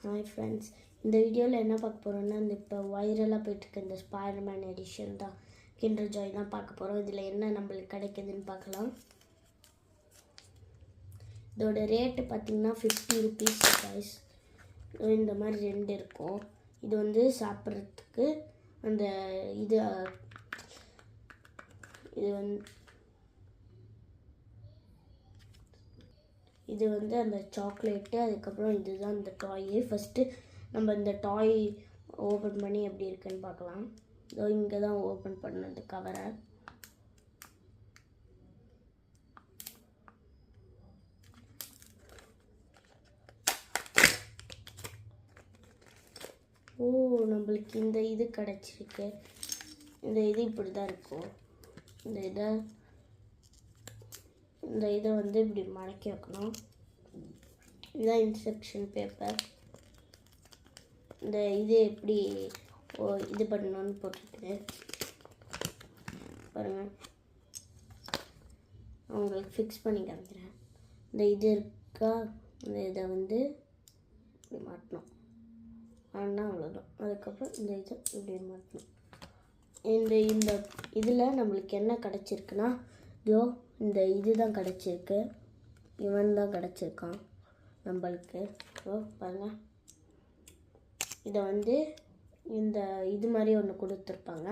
Hi friends, இந்த வீடியோவில் என்ன பார்க்க போகிறோன்னா இப்போ வைரலாக போயிட்டுருக்க இந்த ஸ்பைடர்மேன் எடிஷன் தான் கிண்டர் ஜாய் தான் பார்க்க போகிறோம். இதில் என்ன நம்மளுக்கு கிடைக்குதுன்னு பார்க்கலாம். இதோட ரேட்டு பார்த்திங்கன்னா 50 rupees ப்ரைஸ். இந்த மாதிரி 2 இருக்கும். இது வந்து சாப்பிட்றதுக்கு அந்த இது வந்து அந்த சாக்லேட்டு, அதுக்கப்புறம் இதுதான் இந்த டாய். ஃபஸ்ட்டு நம்ம இந்த டாய் ஓப்பன் பண்ணி எப்படி இருக்குன்னு பார்க்கலாம். இதோ இங்கே தான் ஓப்பன் பண்ணது கவரை. நம்மளுக்கு இந்த இது கிடச்சிருக்கு. இந்த இது இப்படி தான் இருக்கும். இந்த இதை வந்து இப்படி மடக்கி வைக்கணும். இதுதான் இன்ஸ்ட்ரக்ஷன் பேப்பர். இந்த இது எப்படி இது பண்ணணும்னு போட்டுருக்குது பாருங்கள். உங்களுக்கு ஃபிக்ஸ் பண்ணி காமிக்கிறேன். இந்த இது இருக்கா, இந்த இதை வந்து இப்படி மாட்டணும். ஆனால் அவ்வளோதான். அதுக்கப்புறம் இந்த இதை இப்படி மாட்டணும். இந்த இதில் நம்மளுக்கு என்ன கிடச்சிருக்குன்னா, இந்த இது தான் கிடச்சிருக்கு. இவன் தான் கிடச்சிருக்கான் நம்மளுக்கு. பாருங்கள், இதை வந்து இந்த இது மாதிரி ஒன்று கொடுத்துருப்பாங்க.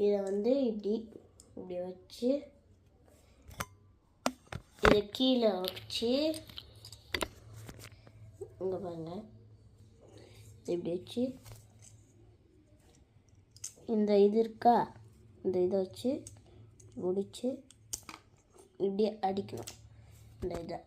இதை வந்து இப்படி வச்சு இதை கீழே வச்சு இங்கே பாருங்கள், இப்படி வச்சு இந்த இது இருக்கா, இந்த இதை வச்சு முடிச்சு இப்படி அடிக்கணும். இந்த இதை